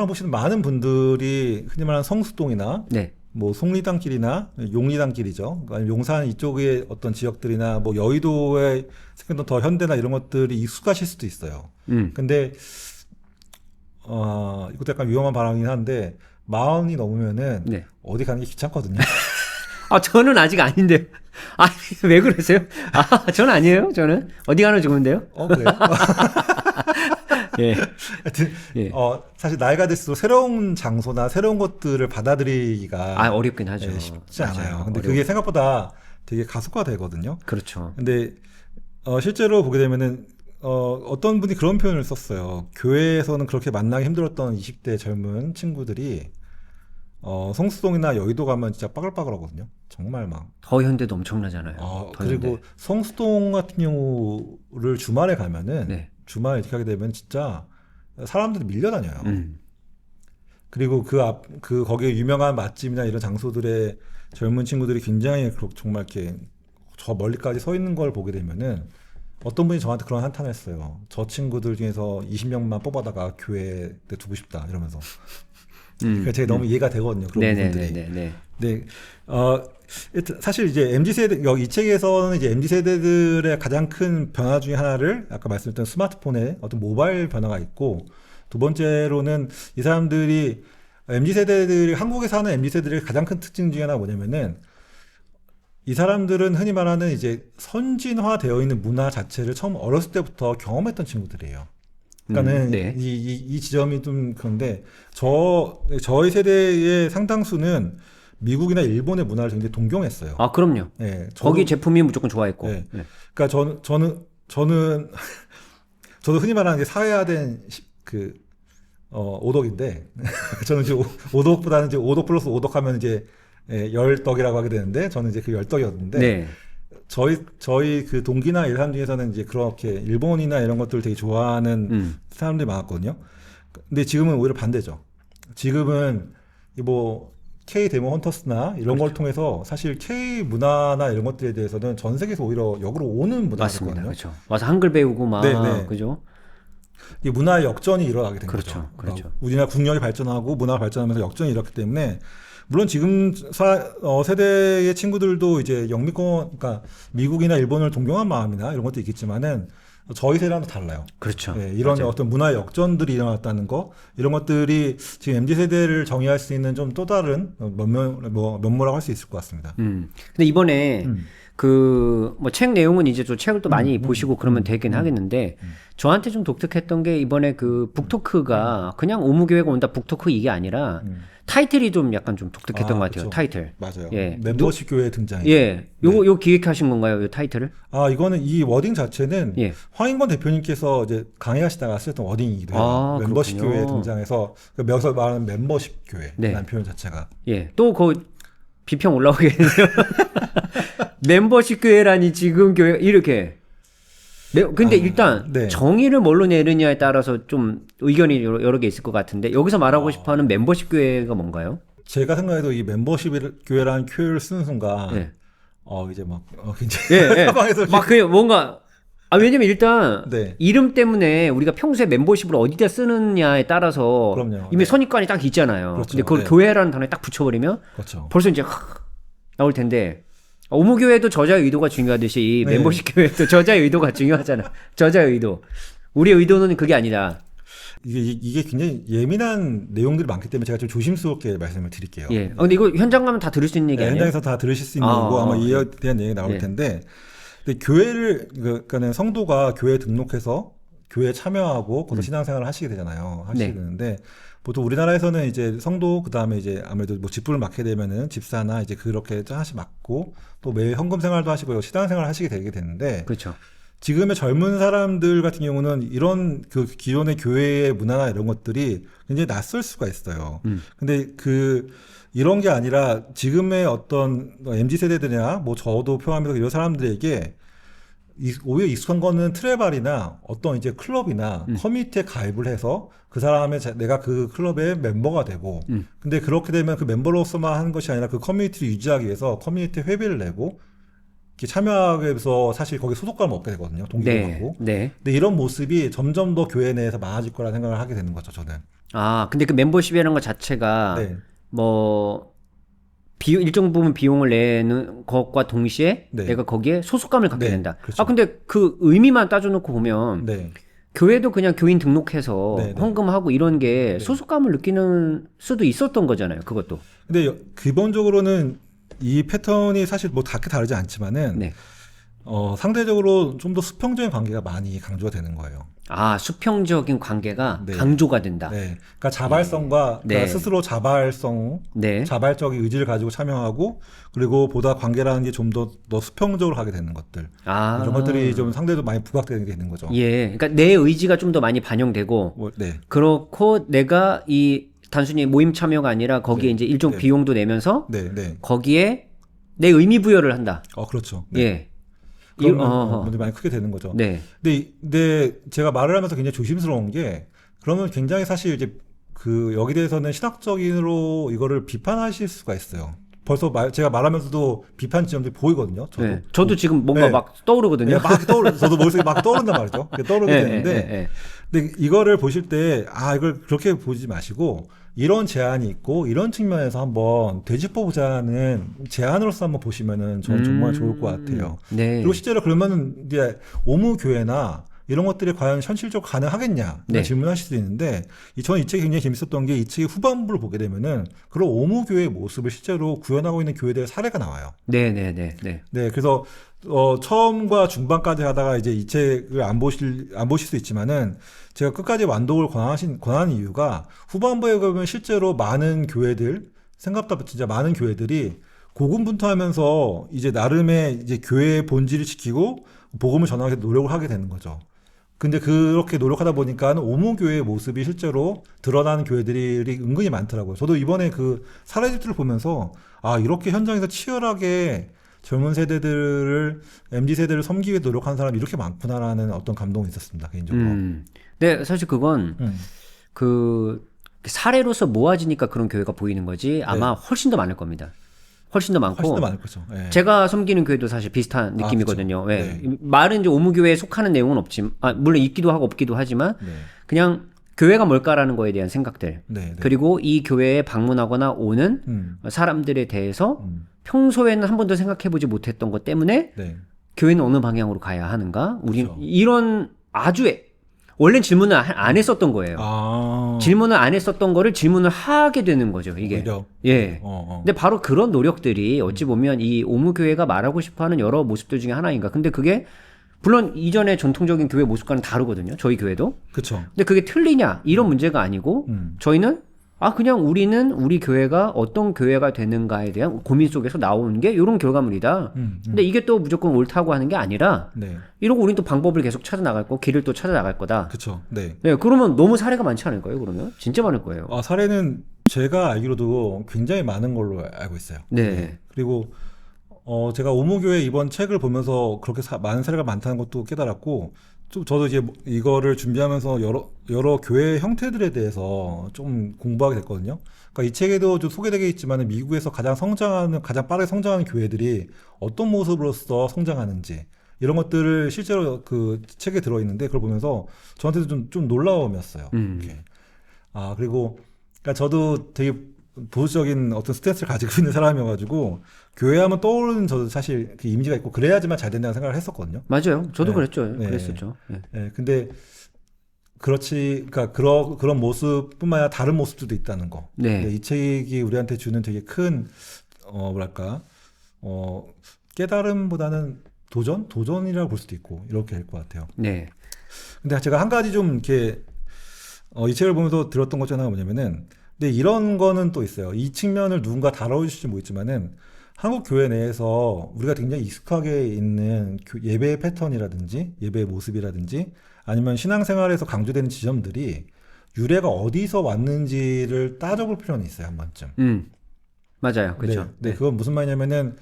보시는 많은 분들이 흔히 말하는 성수동이나 네. 뭐 속리단길이나 용리단길이죠. 아니면 용산 이쪽의 어떤 지역들이나 뭐 여의도에 생겼던 더 현대나 이런 것들이 익숙하실 수도 있어요. 근데 이것도 약간 위험한 발언이긴 한데, 40이 넘으면은 네. 어디 가는 게 귀찮거든요. 저는 아직 아닌데. 아니, 왜 그러세요? 저는 아니에요. 저는 어디 가나 좋은데요. 그래요? 예. 하여튼 예. 사실 나이가 들수록 새로운 장소나 새로운 것들을 받아들이기가 어렵긴 하죠. 쉽지 맞아요. 않아요. 근데 어려워. 그게 생각보다 되게 가속화되거든요. 그렇죠. 근데 실제로 보게 되면은 어떤 분이 그런 표현을 썼어요. 교회에서는 그렇게 만나기 힘들었던 20대 젊은 친구들이 성수동이나 여의도 가면 진짜 빠글빠글하거든요. 정말 막. 더 현대도 엄청나잖아요. 더 그리고 현대. 성수동 같은 경우를 주말에 가면은 네. 주말에 이렇게 하게 되면 진짜 사람들이 밀려다녀요. 그리고 거기에 유명한 맛집이나 이런 장소들의 젊은 친구들이 굉장히 정말 이렇게 저 멀리까지 서 있는 걸 보게 되면은, 어떤 분이 저한테 그런 한탄을 했어요. 저 친구들 중에서 20명만 뽑아다가 교회에 두고 싶다 이러면서. 그러니까 제가 너무 이해가 되거든요. 그런 부분들이. 네네네. 네. 사실 이제 MZ세대, 이 책에서는 이제 MZ세대들의 가장 큰 변화 중에 하나를 아까 말씀드렸던 스마트폰의 어떤 모바일 변화가 있고, 두 번째로는 이 사람들이 MZ세대들이 한국에 사는 MZ세대들의 가장 큰 특징 중에 하나가 뭐냐면은, 이 사람들은 흔히 말하는 이제 선진화되어 있는 문화 자체를 처음 어렸을 때부터 경험했던 친구들이에요. 그러니까는 네. 이 지점이 좀 그런데 저희 세대의 상당수는 미국이나 일본의 문화를 굉장히 동경했어요. 아, 그럼요. 예, 거기 제품이 무조건 좋아했고. 네. 네. 그러니까 저는 저도 흔히 말하는 게 사회화된 오덕인데 저는 이제 오덕보다는 이제 오덕 플러스 오덕하면 이제 열덕이라고 하게 되는데 저는 이제 그 열덕이었는데 네. 저희 그 동기나 이런 사람 중에서는 이제 그렇게 일본이나 이런 것들을 되게 좋아하는 사람들이 많았거든요. 근데 지금은 오히려 반대죠. 지금은 뭐 K 데모 헌터스나 이런 걸 통해서 사실 K 문화나 이런 것들에 대해서는 전 세계에서 오히려 역으로 오는 맞습니다. 문화거든요. 그렇죠. 와서 한글 배우고 막 네. 그죠? 이 문화의 역전이 일어나게 된 그렇죠. 거죠. 그렇죠. 우리나라 국력이 발전하고 문화가 발전하면서 역전이 일어났기 때문에 물론 지금 세대의 친구들도 이제 영미권, 그러니까 미국이나 일본을 동경한 마음이나 이런 것도 있겠지만은 저희 세대랑도 달라요. 그렇죠. 네, 이런 맞아요. 어떤 문화의 역전들이 일어났다는 거, 이런 것들이 지금 MZ 세대를 정의할 수 있는 좀 또 다른 면모라고 할 수 있을 것 같습니다. 근데 이번에 그 뭐 책 내용은 이제 또 책을 또 많이 보시고 그러면 되긴 하겠는데 저한테 좀 독특했던 게 이번에 그 북토크가 그냥 오무교회가 온다 북토크 이게 아니라 타이틀이 좀 약간 좀 독특했던 것 같아요. 그렇죠. 타이틀. 맞아요. 예. 멤버십 교회 등장이. 예. 요 기획하신 건가요? 요 타이틀을? 이거는 이 워딩 자체는 예. 황인권 대표님께서 이제 강의하시다가 쓰셨던 워딩이기도 해요. 아, 멤버십 그렇군요. 교회에 등장해서 여기서 말하는 멤버십 교회라는 네. 표현 자체가. 예. 또 그 비평 올라오겠네요. 멤버십 교회라니 지금 교회 이렇게. 근데 일단 네. 정의를 뭘로 내느냐에 따라서 좀 의견이 여러 개 있을 것 같은데 여기서 말하고 싶어하는 멤버십 교회가 뭔가요? 제가 생각해도 이 멤버십 교회라는 표현을 쓰는 순간 예. 이제 막 굉장히 예. 사방에서 막 그냥 뭔가 왜냐면 일단 네. 이름 때문에 우리가 평소에 멤버십을 어디다 쓰느냐에 따라서 그럼요. 이미 네. 선입관이 딱 있잖아요. 그렇죠. 근데 그걸 네. 교회라는 단어에 딱 붙여버리면 그렇죠. 벌써 이제 확 나올 텐데 오무교회도 저자의 의도가 중요하듯이 이 네. 멤버십 교회도 저자의 의도가 중요하잖아. 저자의 의도. 우리의 의도는 그게 아니다. 이게 굉장히 예민한 내용들이 많기 때문에 제가 좀 조심스럽게 말씀을 드릴게요. 예. 근데 이거 현장 가면 다 들을 수 있는 얘기 네, 아니에요? 현장에서 다 들으실 수 있는 거고 아마 네. 이에 대한 얘기 나올 네. 텐데 근데 교회를 그러니까는 성도가 교회에 등록해서 교회에 참여하고 거기서 신앙생활을 하시게 되잖아요. 하시게 네. 되는데 보통 우리나라에서는 이제 성도 그다음에 이제 아무래도 뭐 직분을 맡게 되면은 집사나 이제 그렇게 하나씩 맡고 또 매일 헌금 생활도 하시고 신앙생활을 하시게 되게 되는데 그렇죠. 지금의 젊은 사람들 같은 경우는 이런 그 기존의 교회의 문화나 이런 것들이 굉장히 낯설 수가 있어요. 근데 이런 게 아니라 지금의 어떤 MZ 세대들이나 뭐 저도 포함해서 이런 사람들에게 오히려 익숙한 거는 트래발이나 어떤 이제 클럽이나 커뮤니티에 가입을 해서 그 사람의 내가 그 클럽의 멤버가 되고 근데 그렇게 되면 그 멤버로서만 하는 것이 아니라 그 커뮤니티를 유지하기 위해서 커뮤니티 회비를 내고 이렇게 참여하기 위해서 사실 거기에 소속감을 얻게 되거든요. 동기도 네. 갖고. 네. 근데 이런 모습이 점점 더 교회 내에서 많아질 거라 생각을 하게 되는 거죠, 저는. 근데 그 멤버십이라는 것 자체가 네. 뭐 일정 부분 비용을 내는 것과 동시에 네. 내가 거기에 소속감을 갖게 네, 된다. 그렇죠. 근데 그 의미만 따져놓고 보면 네. 교회도 그냥 교인 등록해서 네, 네. 헌금하고 이런 게 소속감을 느끼는 수도 있었던 거잖아요. 그것도. 근데 기본적으로는 이 패턴이 사실 뭐 다르게 다르지 않지만은 네. 상대적으로 좀 더 수평적인 관계가 많이 강조가 되는 거예요. 수평적인 관계가 네. 강조가 된다. 네. 그러니까 자발성과 네. 그러니까 스스로 자발성, 자발적인 의지를 가지고 참여하고 그리고 보다 관계라는 게 좀 더 수평적으로 가게 되는 것들. 이런 것들이 좀 상대도 많이 부각되게 되는 거죠. 예. 그러니까 내 의지가 좀 더 많이 반영되고 네. 그렇고 내가 단순히 모임 참여가 아니라 거기에 이제 일종 비용도 내면서 네. 거기에 내 의미 부여를 한다. 그렇죠. 네. 예. 그러면 문제 많이 크게 되는 거죠. 네. 근데 제가 말을 하면서 굉장히 조심스러운 게 그러면 굉장히 사실 이제 여기 대해서는 신학적으로 이거를 비판하실 수가 있어요. 벌써 제가 말하면서도 비판 지점들이 보이거든요. 저도. 네. 저도 지금 뭔가 네. 막 떠오르거든요. 막 저도 머릿속에 막 떠오른단 말이죠. 떠오르게 되는데 근데 이거를 보실 때 이걸 그렇게 보지 마시고 이런 제안이 있고 이런 측면에서 한번 되짚어보자는 제안으로서 한번 보시면은 저는 정말 좋을 것 같아요. 네. 그리고 실제로 그러면은 이제 오무교회나 이런 것들이 과연 현실적으로 가능하겠냐 네. 질문하실 수 있는데 저는 이 책이 굉장히 재밌었던 게 이 책의 후반부를 보게 되면은 그런 오무교회의 모습을 실제로 구현하고 있는 교회들의 사례가 나와요. 네네네. 네, 그래서 처음과 중반까지 하다가 이제 이 책을 안 보실 수 있지만은 제가 끝까지 완독을 권하는 이유가 후반부에 보면 실제로 많은 교회들 생각보다 진짜 많은 교회들이 고군분투하면서 이제 나름의 이제 교회의 본질을 지키고 복음을 전하기 위해서 노력을 하게 되는 거죠. 근데 그렇게 노력하다 보니까 오무교회의 모습이 실제로 드러나는 교회들이 은근히 많더라고요. 저도 이번에 그 사례집들을 보면서 아, 이렇게 현장에서 치열하게 젊은 세대들을 MZ 세대를 섬기기 위해 노력하는 사람이 이렇게 많구나라는 어떤 감동이 있었습니다, 개인적으로. 네, 사실 그건 그 사례로서 모아지니까 그런 교회가 보이는 거지 아마 훨씬 더 많을 겁니다. 훨씬 더 많고. 훨씬 더 많을 거죠. 예. 제가 섬기는 교회도 사실 비슷한 느낌이거든요. 그렇죠. 예. 말은 이제 오무교회에 속하는 내용은 없지만, 물론 있기도 하고 없기도 하지만, 네. 그냥 교회가 뭘까라는 거에 대한 생각들. 네. 그리고 이 교회에 방문하거나 오는 사람들에 대해서 평소에는 한 번도 생각해보지 못했던 것 때문에 네. 교회는 어느 방향으로 가야 하는가? 우리 그렇죠. 이런 아주 원래 질문을 안 했었던 거예요. 질문을 안 했었던 거를 질문을 하게 되는 거죠, 이게. 오히려. 예. 근데 바로 그런 노력들이 어찌 보면 이 오무교회가 말하고 싶어 하는 여러 모습들 중에 하나인가. 근데 그게 물론 이전의 전통적인 교회 모습과는 다르거든요. 저희 교회도. 그렇죠. 근데 그게 틀리냐? 이런 문제가 아니고 저희는 그냥 우리는 우리 교회가 어떤 교회가 되는가에 대한 고민 속에서 나오는 게 이런 결과물이다. 근데 이게 또 무조건 옳다고 하는 게 아니라 네. 이러고 우리는 또 방법을 계속 찾아 나갈 거, 길을 또 찾아 나갈 거다. 그렇죠. 네. 네, 그러면 너무 사례가 많지 않을까요? 그러면 진짜 많을 거예요. 사례는 제가 알기로도 굉장히 많은 걸로 알고 있어요. 네. 그리고 제가 오무교회 이번 책을 보면서 그렇게 많은 사례가 많다는 것도 깨달았고, 좀 저도 이제 이거를 준비하면서 여러 교회 형태들에 대해서 좀 공부하게 됐거든요. 그러니까 이 책에도 좀 소개되게 있지만 미국에서 가장 빠르게 성장하는 교회들이 어떤 모습으로서 성장하는지 이런 것들을 실제로 그 책에 들어있는데 그걸 보면서 저한테도 좀 놀라움이었어요. 이렇게. 그리고 그러니까 저도 되게 보수적인 어떤 스탠스를 가지고 있는 사람이어가지고 교회 하면 떠오르는 저도 사실 그 이미지가 있고 그래야지만 잘 된다는 생각을 했었거든요. 맞아요. 저도 네. 그랬죠. 네. 그랬었죠. 네. 네, 근데 그러니까 그런 모습뿐만 아니라 다른 모습들도 있다는 거. 네. 이 책이 우리한테 주는 되게 큰 깨달음보다는 도전이라고 볼 수도 있고 이렇게 될 것 같아요. 네. 근데 제가 한 가지 좀 이렇게 이 책을 보면서 들었던 것 중에 하나가 뭐냐면은, 근데 이런 거는 또 있어요. 이 측면을 누군가 다뤄주실지 모르겠지만은 한국 교회 내에서 우리가 굉장히 익숙하게 있는 예배의 패턴이라든지 예배의 모습이라든지 아니면 신앙생활에서 강조되는 지점들이 유래가 어디서 왔는지를 따져볼 필요는 있어요, 한 번쯤. 맞아요. 그렇죠. 네, 그건 무슨 말이냐면은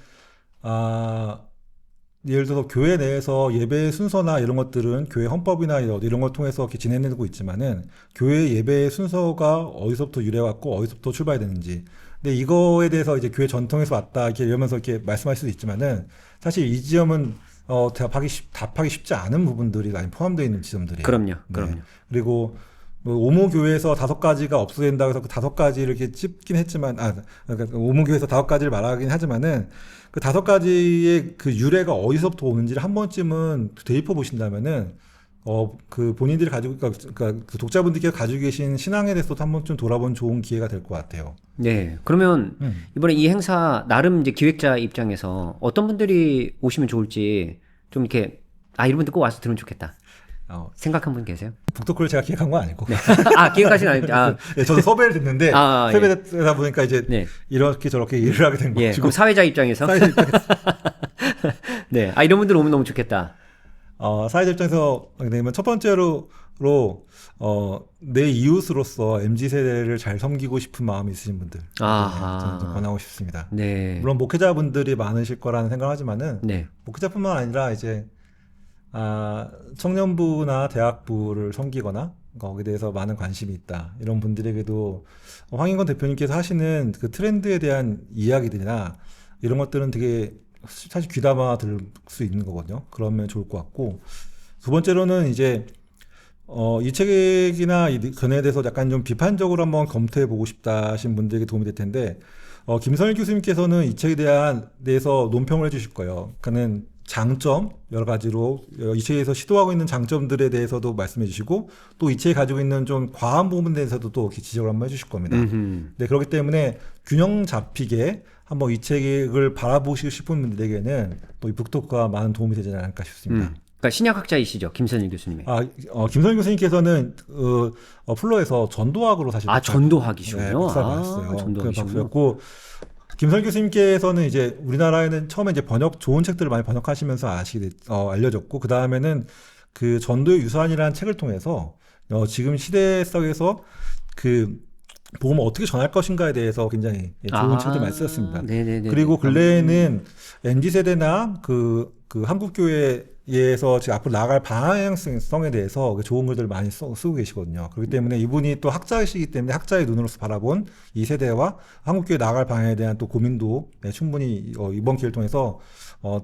예를 들어서 교회 내에서 예배의 순서나 이런 것들은 교회 헌법이나 이런 걸 통해서 이렇게 지내고 있지만은 교회 예배의 순서가 어디서부터 유래왔고 어디서부터 출발되는지. 근데 이거에 대해서 이제 교회 전통에서 왔다 이렇게 이러면서 이렇게 말씀할 수도 있지만은 사실 이 지점은 답하기 쉽지 않은 부분들이 많이 포함되어 있는 지점들이에요. 그럼요. 네. 그리고 오무교회에서 5가지가 없어야 된다고 해서 그 5가지를 이렇게 찝긴 했지만, 그러니까 오무교회에서 5가지를 말하긴 하지만은 그 5가지의 그 유래가 어디서부터 오는지를 한 번쯤은 되짚어 보신다면은, 그 본인들이 그러니까 그 독자분들께서 가지고 계신 신앙에 대해서도 한 번쯤 돌아본 좋은 기회가 될 것 같아요. 네. 그러면 이번에 이 행사 나름 이제 기획자 입장에서 어떤 분들이 오시면 좋을지 좀 이렇게 이런 분들 꼭 와서 들으면 좋겠다. 생각한 분 계세요? 북토크를 제가 기획한 건 아니고. 네. 기획하신 아닙니다. 네, 저도 섭외를 됐는데 섭외되다 보니까 이제 네. 이렇게 저렇게 일을 하게 된 거죠. 예, 그럼 사회자 입장에서. 네. 이런 분들 오면 너무 좋겠다. 사회자 입장에서 그러면 첫 번째로 내 이웃으로서 MZ세대를 잘 섬기고 싶은 마음이 있으신 분들 저는 좀 권하고 싶습니다. 네. 물론 목회자분들이 많으실 거라는 생각을 하지만은 네. 목회자뿐만 아니라 이제 청년부나 대학부를 섬기거나 거기에 대해서 많은 관심이 있다 이런 분들에게도 황인건 대표님께서 하시는 그 트렌드에 대한 이야기들이나 이런 것들은 되게 사실 귀담아 들을 수 있는 거거든요. 그러면 좋을 것 같고, 두 번째로는 이제 이 책이나 이 견해에 대해서 약간 좀 비판적으로 한번 검토해 보고 싶다 하신 분들에게 도움이 될 텐데, 김선일 교수님께서는 이 책에 대해서 논평을 해주실 거예요. 그러니까는 장점 여러 가지로 이 책에서 시도하고 있는 장점들에 대해서도 말씀해 주시고 또 이 책이 가지고 있는 좀 과한 부분에 대해서도 또 이렇게 지적을 한번 해주실 겁니다. 네, 그렇기 때문에 균형 잡히게 한번 이 책을 바라보시고 싶은 분들에게는 또 이 북토크가 많은 도움이 되지 않을까 싶습니다. 그러니까 신약학자이시죠, 김선일 교수님이. 김선일 교수님께서는 플로에서 전도학으로 사실 전도학이시군요. 네, 박사를 받았어요. 전도학이시고. 김선일 교수님께서는 이제 우리나라에는 처음에 이제 좋은 책들을 많이 번역하시면서 알려졌고 그 다음에는 그 전도의 유산이라는 책을 통해서 지금 시대 속에서 그 복음을 어떻게 전할 것인가에 대해서 굉장히 좋은 책들 많이 쓰셨습니다. 네네네. 그리고 근래에는 MZ세대나 그 한국교회에서 지금 앞으로 나아갈 방향성에 대해서 좋은 글들을 많이 쓰고 계시거든요. 그렇기 때문에 이분이 또 학자이시기 때문에 학자의 눈으로서 바라본 이 세대와 한국교회 나아갈 방향에 대한 또 고민도 충분히 이번 기회를 통해서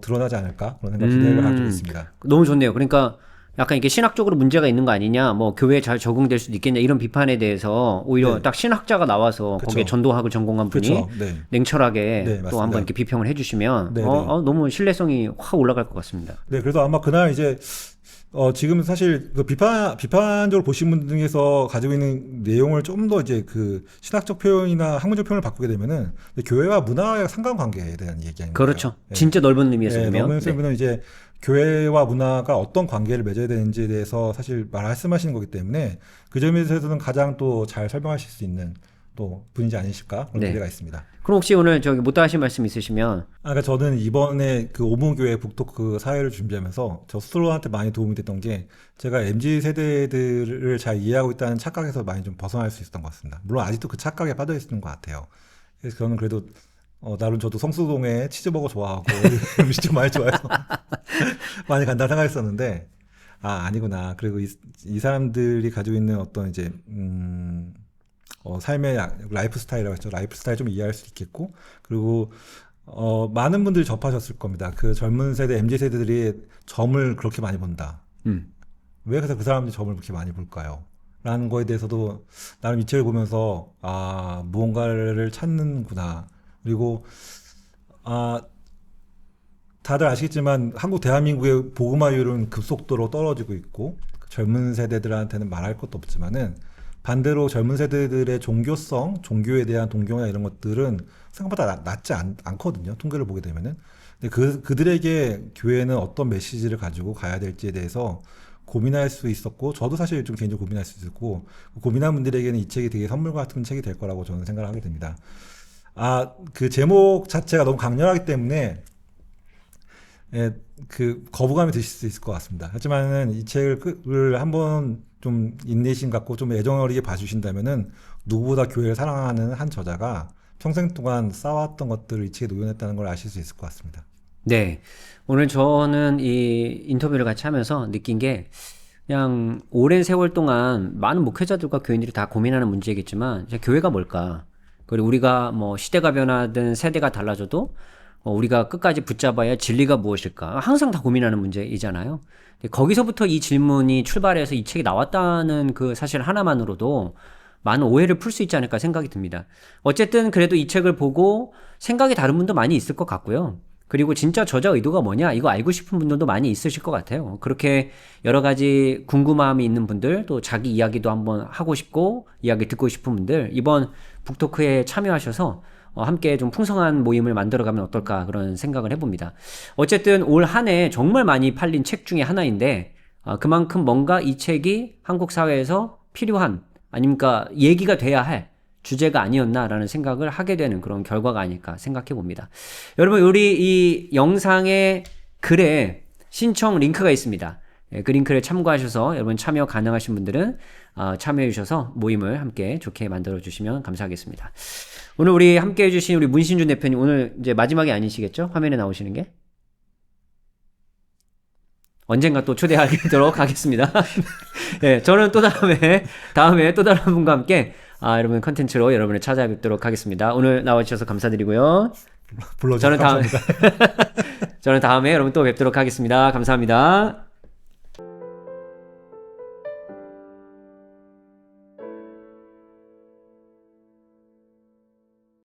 드러나지 않을까 그런 기대를 가지고 있습니다. 너무 좋네요. 그러니까 약간 이게 신학적으로 문제가 있는 거 아니냐, 뭐 교회에 잘 적응될 수도 있겠냐 이런 비판에 대해서 오히려 네. 딱 신학자가 나와서 그쵸. 거기에 전도학을 전공한 분이 그쵸. 네. 냉철하게 네, 또 맞습니다. 한번 이렇게 비평을 해주시면 네, 네. 너무 신뢰성이 확 올라갈 것 같습니다. 네, 그래서 아마 그날 이제 지금 사실 그 비판적으로 보신 분 중에서 가지고 있는 내용을 좀 더 이제 그 신학적 표현이나 학문적 표현을 바꾸게 되면은 교회와 문화의 상관관계에 대한 얘기 아닌가요? 그렇죠. 네. 진짜 넓은 의미에서 보면. 넓은 의미에서 보면 이제 교회와 문화가 어떤 관계를 맺어야 되는지에 대해서 사실 말씀하시는 거기 때문에 그 점에 대해서는 가장 또 잘 설명하실 수 있는 또 분이지 아니실까 그런 기대가 있습니다. 그럼 혹시 오늘 못다 하신 말씀 있으시면? 그러니까 저는 이번에 그 오문교회 북토크 사회를 준비하면서 저 스스로한테 많이 도움이 됐던 게 제가 MZ 세대들을 잘 이해하고 있다는 착각에서 많이 좀 벗어날 수 있었던 것 같습니다. 물론 아직도 그 착각에 빠져 있는 것 같아요. 그래서 저는 그래도 나름 저도 성수동에 치즈버거 좋아하고 음식점 많이 좋아해서 많이 간다고 생각했었는데 아니구나. 그리고 이 사람들이 가지고 있는 어떤 이제 삶의 라이프 스타일이라고 했죠. 라이프 스타일 좀 이해할 수 있겠고 그리고 많은 분들이 접하셨을 겁니다. 그 젊은 세대 MZ 세대들이 점을 그렇게 많이 본다. 왜 그래서 그 사람들이 점을 그렇게 많이 볼까요? 라는 거에 대해서도 나름 이 책을 보면서 무언가를 찾는구나. 그리고 다들 아시겠지만 한국 대한민국의 복음화율은 급속도로 떨어지고 있고 젊은 세대들한테는 말할 것도 없지만은 반대로 젊은 세대들의 종교성, 종교에 대한 동경이나 이런 것들은 생각보다 낮지 않거든요. 통계를 보게 되면은. 근데 그들에게 교회는 어떤 메시지를 가지고 가야 될지에 대해서 고민할 수 있었고, 저도 사실 좀 개인적으로 고민할 수 있었고, 고민한 분들에게는 이 책이 되게 선물 같은 책이 될 거라고 저는 생각을 하게 됩니다. 그 제목 자체가 너무 강렬하기 때문에, 그 거부감이 드실 수 있을 것 같습니다. 하지만은 이 책을 한번 좀 인내심 갖고 좀 애정 어리게 봐주신다면은 누구보다 교회를 사랑하는 한 저자가 평생 동안 쌓아왔던 것들을 이 책에 녹여냈다는 걸 아실 수 있을 것 같습니다. 네. 오늘 저는 이 인터뷰를 같이 하면서 느낀 게 그냥 오랜 세월 동안 많은 목회자들과 교인들이 다 고민하는 문제겠지만 교회가 뭘까? 그리고 우리가 뭐 시대가 변하든 세대가 달라져도 우리가 끝까지 붙잡아야 할 진리가 무엇일까? 항상 다 고민하는 문제이잖아요. 거기서부터 이 질문이 출발해서 이 책이 나왔다는 그 사실 하나만으로도 많은 오해를 풀 수 있지 않을까 생각이 듭니다. 어쨌든 그래도 이 책을 보고 생각이 다른 분도 많이 있을 것 같고요. 그리고 진짜 저자 의도가 뭐냐 이거 알고 싶은 분들도 많이 있으실 것 같아요. 그렇게 여러 가지 궁금함이 있는 분들 또 자기 이야기도 한번 하고 싶고 이야기 듣고 싶은 분들 이번 북토크에 참여하셔서 함께 좀 풍성한 모임을 만들어가면 어떨까 그런 생각을 해봅니다. 어쨌든 올 한 해 정말 많이 팔린 책 중에 하나인데 그만큼 뭔가 이 책이 한국 사회에서 필요한 아닙니까 얘기가 돼야 할 주제가 아니었나라는 생각을 하게 되는 그런 결과가 아닐까 생각해 봅니다. 여러분 우리 이 영상의 글에 신청 링크가 있습니다. 그 링크를 참고하셔서 여러분 참여 가능하신 분들은 참여해 주셔서 모임을 함께 좋게 만들어 주시면 감사하겠습니다. 오늘 우리 함께 해주신 우리 문신준 대표님 오늘 이제 마지막이 아니시겠죠? 화면에 나오시는 게? 언젠가 또 초대하도록 하겠습니다. 네, 저는 또 다음에 또 다른 분과 함께 여러분 컨텐츠로 여러분을 찾아뵙도록 하겠습니다. 오늘 나와주셔서 감사드리고요. 불러주셔서 감사합니다. 저는 다음에 여러분 또 뵙도록 하겠습니다. 감사합니다.